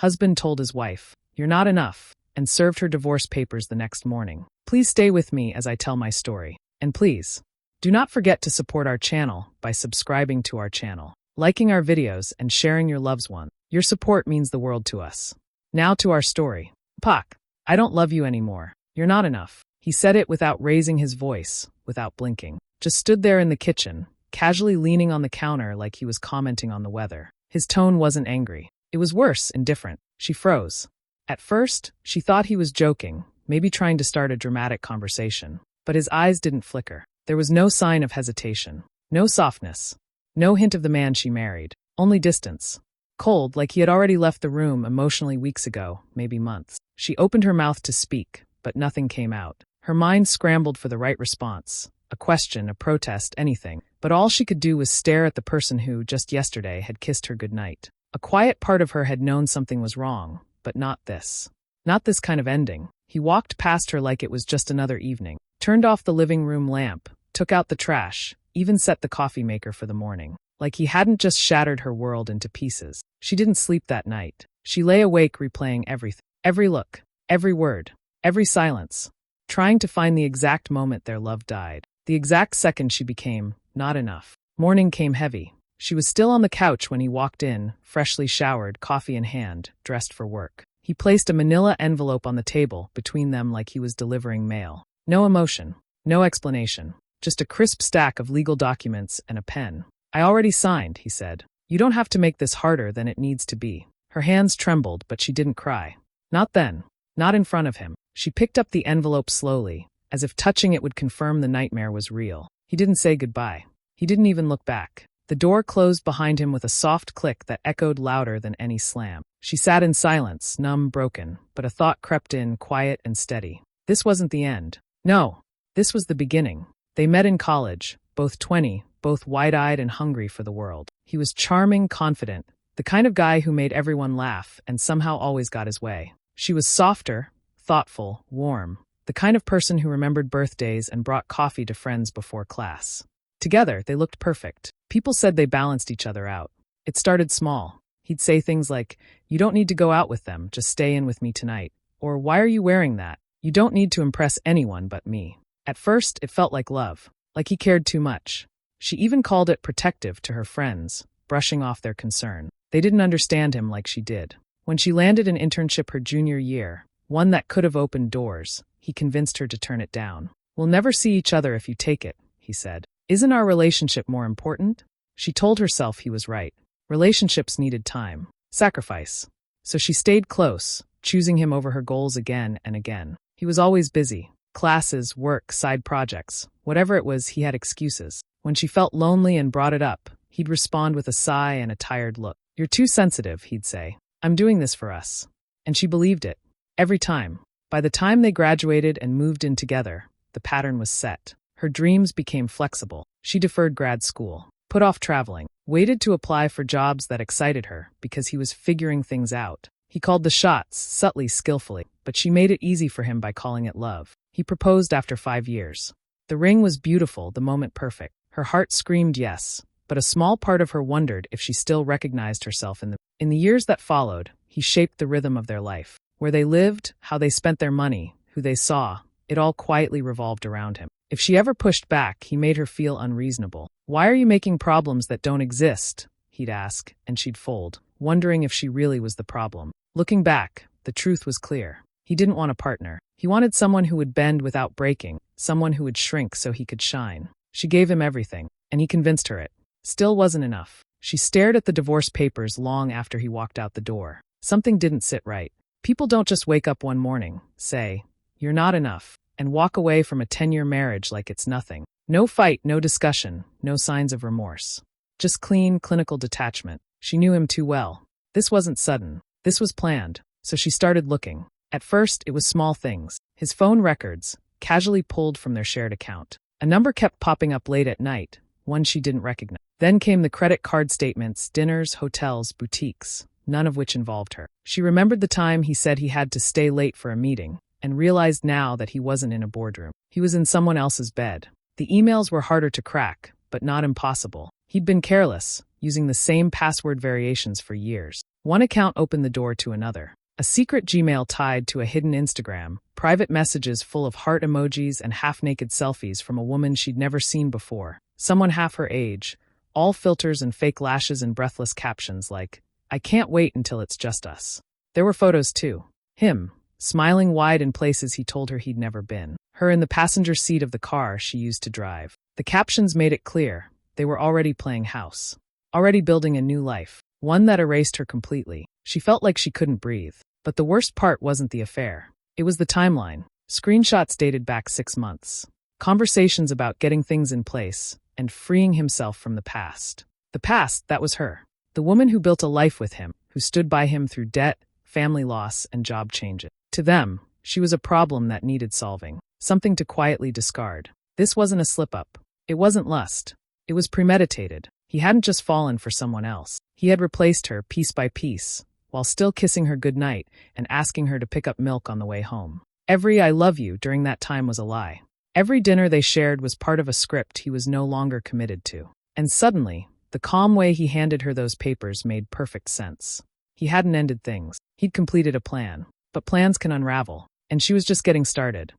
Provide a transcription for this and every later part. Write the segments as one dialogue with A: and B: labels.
A: Husband told his wife, "You're not enough," and served her divorce papers the next morning. Please stay with me as I tell my story. And please, do not forget to support our channel by subscribing to our channel, liking our videos, and sharing your loved one. Your support means the world to us. Now to our story. Pak, I don't love you anymore. You're not enough. He said it without raising his voice, without blinking. Just stood there in the kitchen, casually leaning on the counter like he was commenting on the weather. His tone wasn't angry. It was worse, indifferent. She froze. At first, she thought he was joking, maybe trying to start a dramatic conversation. But his eyes didn't flicker. There was no sign of hesitation. No softness. No hint of the man she married. Only distance. Cold, like he had already left the room emotionally weeks ago, maybe months. She opened her mouth to speak, but nothing came out. Her mind scrambled for the right response. A question, a protest, anything. But all she could do was stare at the person who, just yesterday, had kissed her goodnight. A quiet part of her had known something was wrong, but not this. Not this kind of ending. He walked past her like it was just another evening, turned off the living room lamp, took out the trash, even set the coffee maker for the morning. Like he hadn't just shattered her world into pieces. She didn't sleep that night. She lay awake replaying everything. Every look, every word, every silence, trying to find the exact moment their love died. The exact second she became not enough. Morning came heavy. She was still on the couch when he walked in, freshly showered, coffee in hand, dressed for work. He placed a manila envelope on the table between them like he was delivering mail. No emotion, no explanation, just a crisp stack of legal documents and a pen. "I already signed," he said. "You don't have to make this harder than it needs to be." Her hands trembled, but she didn't cry. Not then. Not in front of him. She picked up the envelope slowly, as if touching it would confirm the nightmare was real. He didn't say goodbye. He didn't even look back. The door closed behind him with a soft click that echoed louder than any slam. She sat in silence, numb, broken, but a thought crept in, quiet and steady. This wasn't the end. No, this was the beginning. They met in college, both 20, both wide-eyed and hungry for the world. He was charming, confident, the kind of guy who made everyone laugh and somehow always got his way. She was softer, thoughtful, warm, the kind of person who remembered birthdays and brought coffee to friends before class. Together, they looked perfect. People said they balanced each other out. It started small. He'd say things like, "You don't need to go out with them, just stay in with me tonight." Or, "Why are you wearing that? You don't need to impress anyone but me." At first, it felt like love, like he cared too much. She even called it protective to her friends, brushing off their concern. They didn't understand him like she did. When she landed an internship her junior year, one that could have opened doors, he convinced her to turn it down. "We'll never see each other if you take it," he said. "Isn't our relationship more important?" She told herself he was right. Relationships needed time, sacrifice. So she stayed close, choosing him over her goals again and again. He was always busy. Classes, work, side projects. Whatever it was, he had excuses. When she felt lonely and brought it up, he'd respond with a sigh and a tired look. "You're too sensitive," he'd say. "I'm doing this for us." And she believed it. Every time. By the time they graduated and moved in together, the pattern was set. Her dreams became flexible. She deferred grad school, put off traveling, waited to apply for jobs that excited her because he was figuring things out. He called the shots, subtly, skillfully, but she made it easy for him by calling it love. He proposed after 5 years. The ring was beautiful, the moment perfect. Her heart screamed yes, but a small part of her wondered if she still recognized herself in them. In the years that followed, he shaped the rhythm of their life. Where they lived, how they spent their money, who they saw, it all quietly revolved around him. If she ever pushed back, he made her feel unreasonable. "Why are you making problems that don't exist?" he'd ask, and she'd fold, wondering if she really was the problem. Looking back, the truth was clear. He didn't want a partner. He wanted someone who would bend without breaking, someone who would shrink so he could shine. She gave him everything, and he convinced her it still wasn't enough. She stared at the divorce papers long after he walked out the door. Something didn't sit right. People don't just wake up one morning, say, "You're not enough," and walk away from a 10-year marriage like it's nothing. No fight, no discussion, no signs of remorse. Just clean, clinical detachment. She knew him too well. This wasn't sudden. This was planned. So she started looking. At first, it was small things. His phone records, casually pulled from their shared account. A number kept popping up late at night, one she didn't recognize. Then came the credit card statements, dinners, hotels, boutiques, none of which involved her. She remembered the time he said he had to stay late for a meeting, and realized now that he wasn't in a boardroom. He was in someone else's bed. The emails were harder to crack, but not impossible. He'd been careless, using the same password variations for years. One account opened the door to another. A secret Gmail tied to a hidden Instagram, private messages full of heart emojis and half-naked selfies from a woman she'd never seen before, someone half her age, all filters and fake lashes and breathless captions like, "I can't wait until it's just us." There were photos too. Him, smiling wide in places he told her he'd never been. Her in the passenger seat of the car she used to drive. The captions made it clear, they were already playing house. Already building a new life. One that erased her completely. She felt like she couldn't breathe. But the worst part wasn't the affair. It was the timeline. Screenshots dated back 6 months. Conversations about getting things in place and freeing himself from the past. The past, that was her. The woman who built a life with him, who stood by him through debt, family loss, and job changes. To them, she was a problem that needed solving. Something to quietly discard. This wasn't a slip-up. It wasn't lust. It was premeditated. He hadn't just fallen for someone else. He had replaced her piece by piece, while still kissing her goodnight and asking her to pick up milk on the way home. Every "I love you" during that time was a lie. Every dinner they shared was part of a script he was no longer committed to. And suddenly, the calm way he handed her those papers made perfect sense. He hadn't ended things. He'd completed a plan. But plans can unravel. And she was just getting started.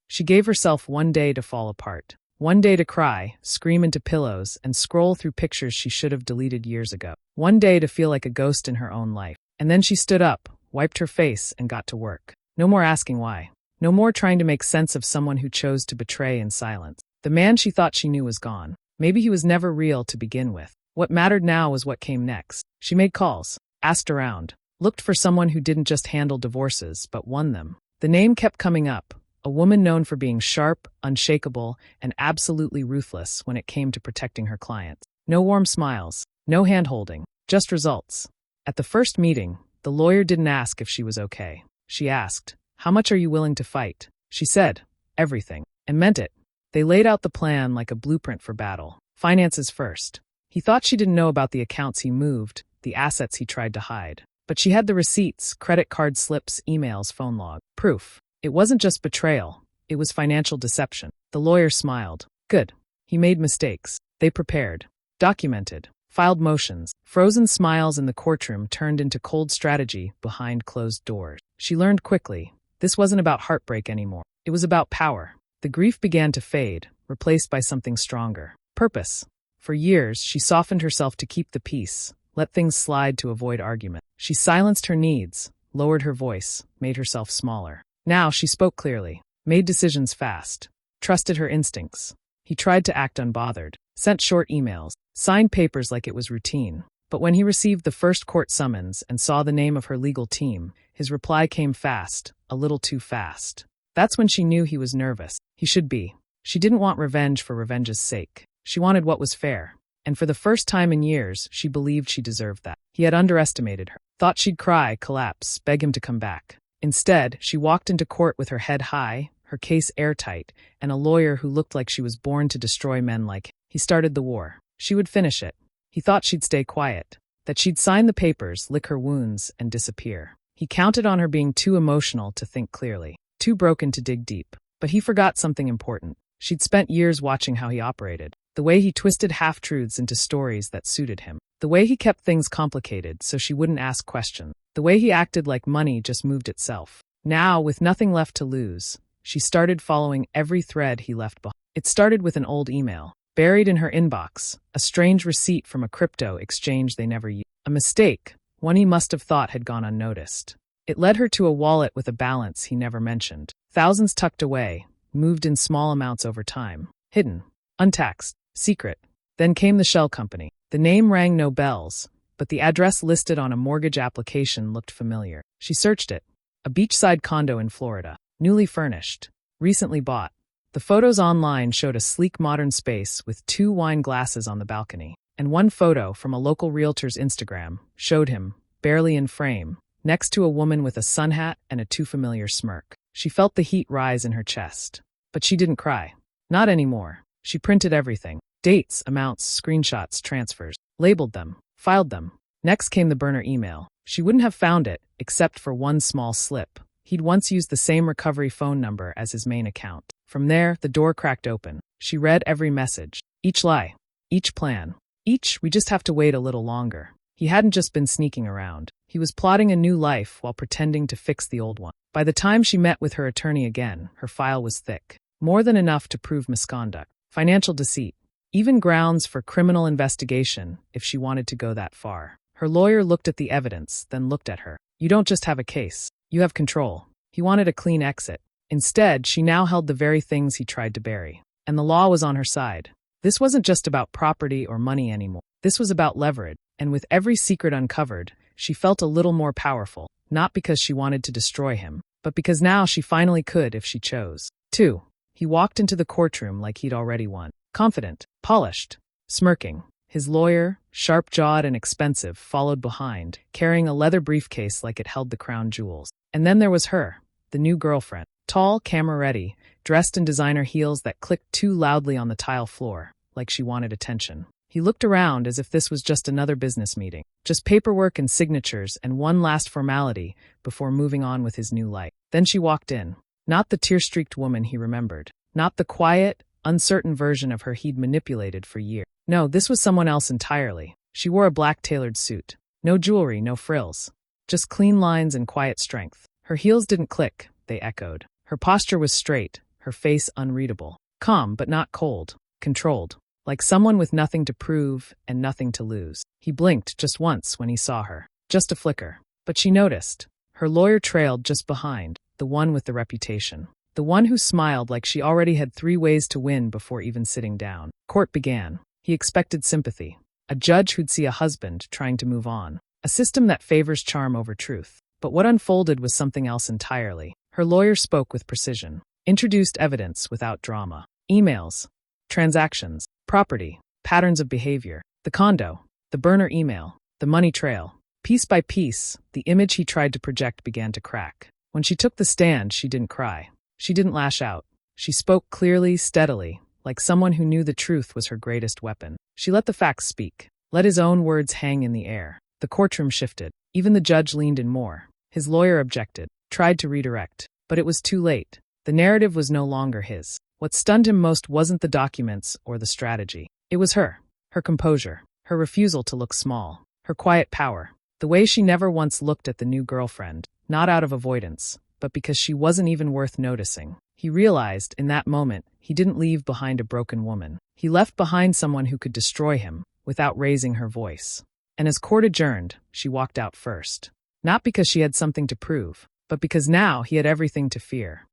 A: She gave herself one day to fall apart. One day to cry, scream into pillows, and scroll through pictures she should have deleted years ago. One day to feel like a ghost in her own life. And then she stood up, wiped her face, and got to work. No more asking why. No more trying to make sense of someone who chose to betray in silence. The man she thought she knew was gone. Maybe he was never real to begin with. What mattered now was what came next. She made calls, asked around, looked for someone who didn't just handle divorces, but won them. The name kept coming up. A woman known for being sharp, unshakable, and absolutely ruthless when it came to protecting her clients. No warm smiles, no hand-holding, just results. At the first meeting, the lawyer didn't ask if she was okay. She asked, "How much are you willing to fight?" She said, "Everything," and meant it. They laid out the plan like a blueprint for battle. Finances first. He thought she didn't know about the accounts he moved, the assets he tried to hide. But she had the receipts, credit card slips, emails, phone log. Proof. It wasn't just betrayal. It was financial deception. The lawyer smiled. Good. He made mistakes. They prepared. Documented. Filed motions. Frozen smiles in the courtroom turned into cold strategy behind closed doors. She learned quickly. This wasn't about heartbreak anymore. It was about power. The grief began to fade, replaced by something stronger. Purpose. For years, she softened herself to keep the peace, let things slide to avoid argument. She silenced her needs, lowered her voice, made herself smaller. Now she spoke clearly, made decisions fast, trusted her instincts. He tried to act unbothered, sent short emails, signed papers like it was routine. But when he received the first court summons and saw the name of her legal team, his reply came fast, a little too fast. That's when she knew he was nervous. He should be. She didn't want revenge for revenge's sake. She wanted what was fair. And for the first time in years, she believed she deserved that. He had underestimated her. Thought she'd cry, collapse, beg him to come back. Instead, she walked into court with her head high, her case airtight, and a lawyer who looked like she was born to destroy men like him. He started the war. She would finish it. He thought she'd stay quiet, that she'd sign the papers, lick her wounds, and disappear. He counted on her being too emotional to think clearly, too broken to dig deep. But he forgot something important. She'd spent years watching how he operated, the way he twisted half-truths into stories that suited him, the way he kept things complicated so she wouldn't ask questions, the way he acted like money just moved itself. Now, with nothing left to lose, she started following every thread he left behind. It started with an old email, buried in her inbox, a strange receipt from a crypto exchange they never used. A mistake, one he must have thought had gone unnoticed. It led her to a wallet with a balance he never mentioned. Thousands tucked away, moved in small amounts over time. Hidden, untaxed, secret. Then came the shell company. The name rang no bells, but the address listed on a mortgage application looked familiar. She searched it. A beachside condo in Florida, newly furnished, recently bought. The photos online showed a sleek modern space with 2 wine glasses on the balcony, and one photo from a local realtor's Instagram showed him, barely in frame, next to a woman with a sun hat and a too familiar smirk. She felt the heat rise in her chest. But she didn't cry. Not anymore. She printed everything. Dates, amounts, screenshots, transfers. Labeled them. Filed them. Next came the burner email. She wouldn't have found it, except for one small slip. He'd once used the same recovery phone number as his main account. From there, the door cracked open. She read every message. Each lie. Each plan. Each, "we just have to wait a little longer." He hadn't just been sneaking around. He was plotting a new life while pretending to fix the old one. By the time she met with her attorney again, her file was thick. More than enough to prove misconduct, financial deceit, even grounds for criminal investigation if she wanted to go that far. Her lawyer looked at the evidence, then looked at her. You don't just have a case, you have control. He wanted a clean exit. Instead, she now held the very things he tried to bury. And the law was on her side. This wasn't just about property or money anymore. This was about leverage. And with every secret uncovered, she felt a little more powerful, not because she wanted to destroy him, but because now she finally could if she chose. 2. He walked into the courtroom like he'd already won. Confident, polished, smirking. His lawyer, sharp-jawed and expensive, followed behind, carrying a leather briefcase like it held the crown jewels. And then there was her, the new girlfriend. Tall, camera-ready, dressed in designer heels that clicked too loudly on the tile floor, like she wanted attention. He looked around as if this was just another business meeting, just paperwork and signatures and one last formality before moving on with his new life. Then she walked in. Not the tear-streaked woman he remembered. Not the quiet, uncertain version of her he'd manipulated for years. No, this was someone else entirely. She wore a black tailored suit. No jewelry, no frills. Just clean lines and quiet strength. Her heels didn't click, they echoed. Her posture was straight, her face unreadable. Calm, but not cold. Controlled. Like someone with nothing to prove and nothing to lose. He blinked just once when he saw her. Just a flicker. But she noticed. Her lawyer trailed just behind, the one with the reputation. The one who smiled like she already had 3 ways to win before even sitting down. Court began. He expected sympathy. A judge who'd see a husband trying to move on. A system that favors charm over truth. But what unfolded was something else entirely. Her lawyer spoke with precision. Introduced evidence without drama. Emails. Transactions. Property. Patterns of behavior. The condo. The burner email. The money trail. Piece by piece, the image he tried to project began to crack. When she took the stand, she didn't cry. She didn't lash out. She spoke clearly, steadily, like someone who knew the truth was her greatest weapon. She let the facts speak. Let his own words hang in the air. The courtroom shifted. Even the judge leaned in more. His lawyer objected, tried to redirect. But it was too late. The narrative was no longer his. What stunned him most wasn't the documents or the strategy. It was her. Her composure. Her refusal to look small. Her quiet power. The way she never once looked at the new girlfriend. Not out of avoidance, but because she wasn't even worth noticing. He realized, in that moment, he didn't leave behind a broken woman. He left behind someone who could destroy him, without raising her voice. And as court adjourned, she walked out first. Not because she had something to prove, but because now he had everything to fear.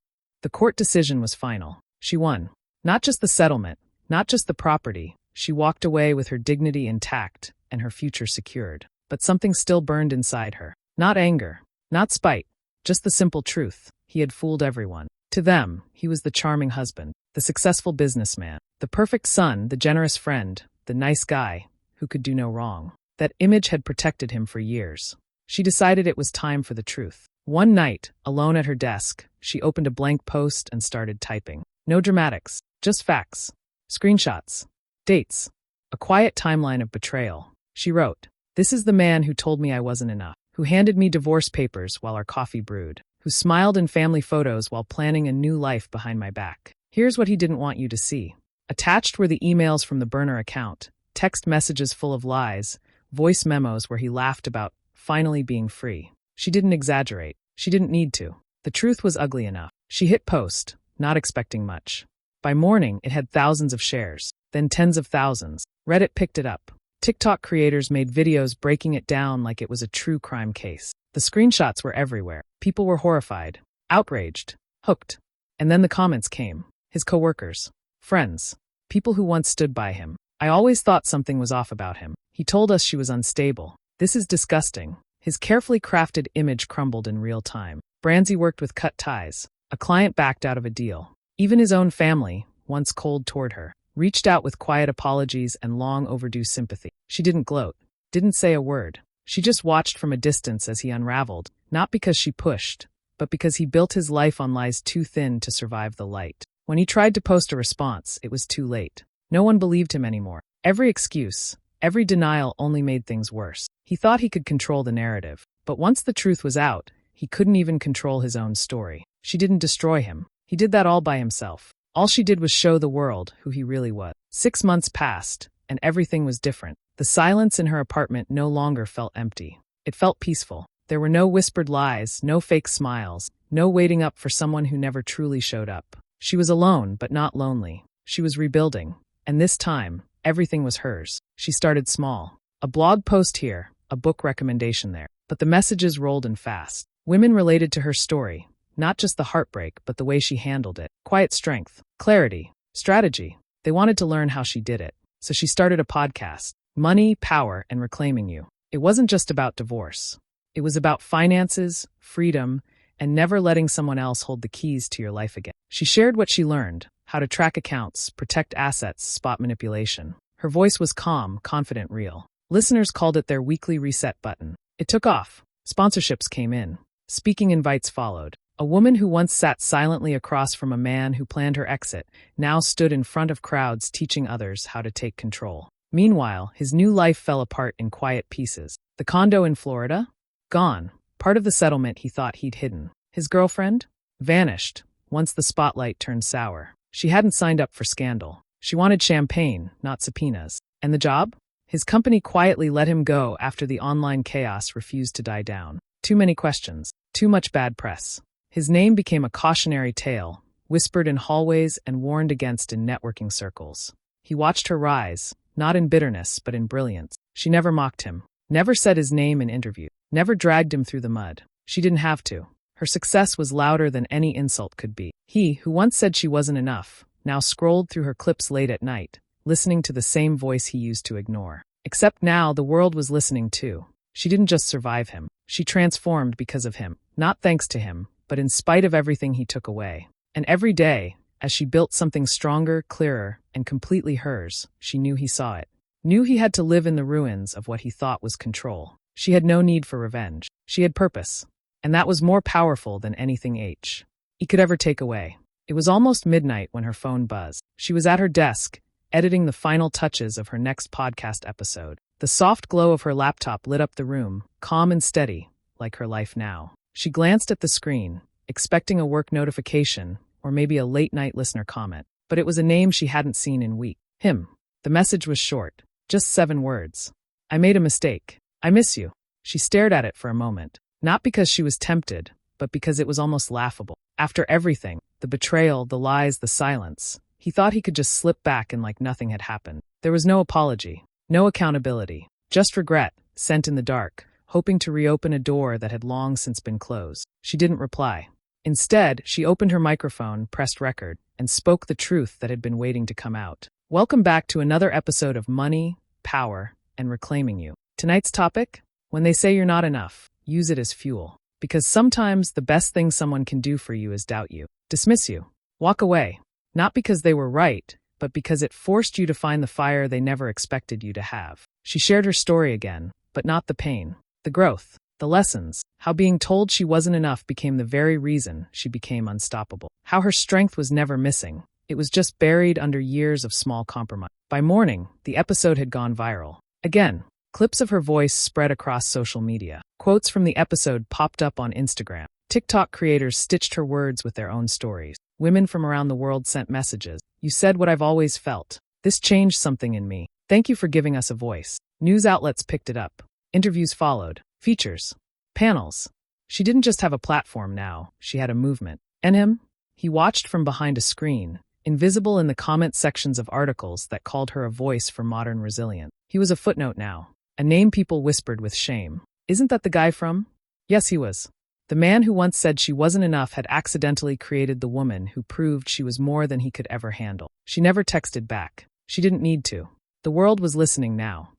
A: The court decision was final. She won. Not just the settlement, not just the property. She walked away with her dignity intact and her future secured. But something still burned inside her. Not anger, not spite, just the simple truth. He had fooled everyone. To them, he was the charming husband, the successful businessman, the perfect son, the generous friend, the nice guy who could do no wrong. That image had protected him for years. She decided it was time for the truth. One night, alone at her desk, she opened a blank post and started typing. No dramatics, just facts, screenshots, dates, a quiet timeline of betrayal. She wrote, "This is the man who told me I wasn't enough, who handed me divorce papers while our coffee brewed, who smiled in family photos while planning a new life behind my back. Here's what he didn't want you to see." Attached were the emails from the burner account, text messages full of lies, voice memos where he laughed about finally being free. She didn't exaggerate. She didn't need to. The truth was ugly enough. She hit post, not expecting much. By morning, it had thousands of shares, then tens of thousands. Reddit picked it up. TikTok creators made videos breaking it down like it was a true crime case. The screenshots were everywhere. People were horrified, outraged, hooked. And then the comments came. His coworkers, friends, people who once stood by him. "I always thought something was off about him. He told us she was unstable. This is disgusting." His carefully crafted image crumbled in real time. Brands he worked with cut ties. A client backed out of a deal. Even his own family, once cold toward her, reached out with quiet apologies and long overdue sympathy. She didn't gloat, didn't say a word. She just watched from a distance as he unraveled, not because she pushed, but because he built his life on lies too thin to survive the light. When he tried to post a response, it was too late. No one believed him anymore. Every excuse, every denial only made things worse. He thought he could control the narrative, but once the truth was out, he couldn't even control his own story. She didn't destroy him. He did that all by himself. All she did was show the world who he really was. 6 months passed, and everything was different. The silence in her apartment no longer felt empty. It felt peaceful. There were no whispered lies, no fake smiles, no waiting up for someone who never truly showed up. She was alone, but not lonely. She was rebuilding. And this time, everything was hers. She started small. A blog post here, a book recommendation there. But the messages rolled in fast. Women related to her story, not just the heartbreak, but the way she handled it. Quiet strength, clarity, strategy. They wanted to learn how she did it. So she started a podcast, Money, Power, and Reclaiming You. It wasn't just about divorce. It was about finances, freedom, and never letting someone else hold the keys to your life again. She shared what she learned, how to track accounts, protect assets, spot manipulation. Her voice was calm, confident, real. Listeners called it their weekly reset button. It took off. Sponsorships came in. Speaking invites followed. A woman who once sat silently across from a man who planned her exit now stood in front of crowds teaching others how to take control. Meanwhile, his new life fell apart in quiet pieces. The condo in Florida? Gone. Part of the settlement he thought he'd hidden. His girlfriend? Vanished, once the spotlight turned sour. She hadn't signed up for scandal. She wanted champagne, not subpoenas. And the job? His company quietly let him go after the online chaos refused to die down. Too many questions. Too much bad press. His name became a cautionary tale, whispered in hallways and warned against in networking circles. He watched her rise, not in bitterness, but in brilliance. She never mocked him, never said his name in interviews, never dragged him through the mud. She didn't have to. Her success was louder than any insult could be. He, who once said she wasn't enough, now scrolled through her clips late at night, listening to the same voice he used to ignore. Except now the world was listening too. She didn't just survive him. She transformed because of him, not thanks to him, but in spite of everything he took away. And every day, as she built something stronger, clearer, and completely hers, she knew he saw it. Knew he had to live in the ruins of what he thought was control. She had no need for revenge. She had purpose. And that was more powerful than anything he could ever take away. It was almost midnight when her phone buzzed. She was at her desk, editing the final touches of her next podcast episode. The soft glow of her laptop lit up the room, calm and steady, like her life now. She glanced at the screen, expecting a work notification or maybe a late-night listener comment. But it was a name she hadn't seen in weeks. Him. The message was short, just 7 words. I made a mistake. I miss you. She stared at it for a moment, not because she was tempted, but because it was almost laughable. After everything, the betrayal, the lies, the silence, he thought he could just slip back and like nothing had happened. There was no apology, no accountability, just regret, sent in the dark, hoping to reopen a door that had long since been closed. She didn't reply. Instead, she opened her microphone, pressed record, and spoke the truth that had been waiting to come out. Welcome back to another episode of Money, Power, and Reclaiming You. Tonight's topic? When they say you're not enough, use it as fuel. Because sometimes the best thing someone can do for you is doubt you, dismiss you, walk away. Not because they were right, but because it forced you to find the fire they never expected you to have. She shared her story again, but not the pain. The growth, the lessons, how being told she wasn't enough became the very reason she became unstoppable. How her strength was never missing. It was just buried under years of small compromise. By morning, the episode had gone viral. Again, clips of her voice spread across social media. Quotes from the episode popped up on Instagram. TikTok creators stitched her words with their own stories. Women from around the world sent messages. You said what I've always felt. This changed something in me. Thank you for giving us a voice. News outlets picked it up. Interviews followed. Features. Panels. She didn't just have a platform now, she had a movement. And him? He watched from behind a screen, invisible in the comment sections of articles that called her a voice for modern resilience. He was a footnote now, a name people whispered with shame. Isn't that the guy from? Yes, he was. The man who once said she wasn't enough had accidentally created the woman who proved she was more than he could ever handle. She never texted back. She didn't need to. The world was listening now.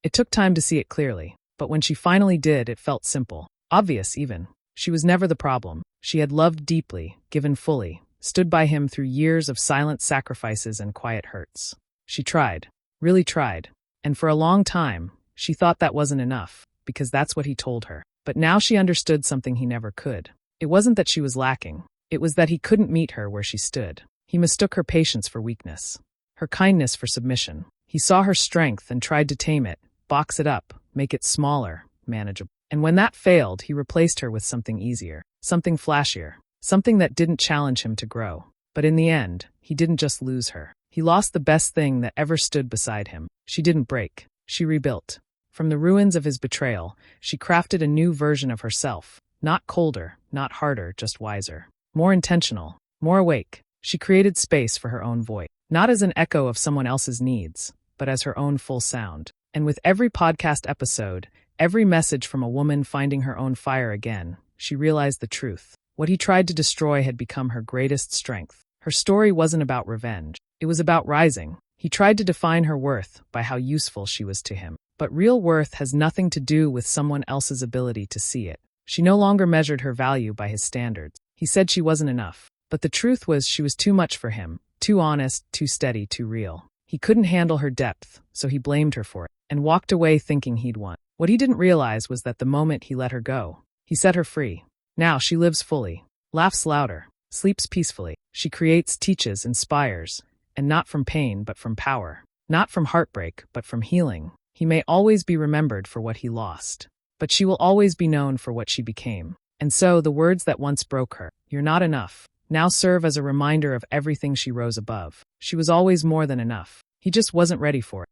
A: It took time to see it clearly, but when she finally did, it felt simple. Obvious, even. She was never the problem. She had loved deeply, given fully, stood by him through years of silent sacrifices and quiet hurts. She tried, really tried, and for a long time, she thought that wasn't enough, because that's what he told her. But now she understood something he never could. It wasn't that she was lacking. It was that he couldn't meet her where she stood. He mistook her patience for weakness, her kindness for submission. He saw her strength and tried to tame it, box it up, make it smaller, manageable. And when that failed, he replaced her with something easier, something flashier, something that didn't challenge him to grow. But in the end, he didn't just lose her. He lost the best thing that ever stood beside him. She didn't break. She rebuilt. From the ruins of his betrayal, she crafted a new version of herself. Not colder, not harder, just wiser. More intentional, more awake. She created space for her own voice. Not as an echo of someone else's needs, but as her own full sound. And with every podcast episode, every message from a woman finding her own fire again, she realized the truth. What he tried to destroy had become her greatest strength. Her story wasn't about revenge. It was about rising. He tried to define her worth by how useful she was to him. But real worth has nothing to do with someone else's ability to see it. She no longer measured her value by his standards. He said she wasn't enough. But the truth was she was too much for him. Too honest, too steady, too real. He couldn't handle her depth, so he blamed her for it, and walked away thinking he'd won. What he didn't realize was that the moment he let her go, he set her free. Now she lives fully, laughs louder, sleeps peacefully. She creates, teaches, inspires, and not from pain but from power. Not from heartbreak but from healing. He may always be remembered for what he lost, but she will always be known for what she became. And so the words that once broke her, "You're not enough," now serve as a reminder of everything she rose above. She was always more than enough. He just wasn't ready for it.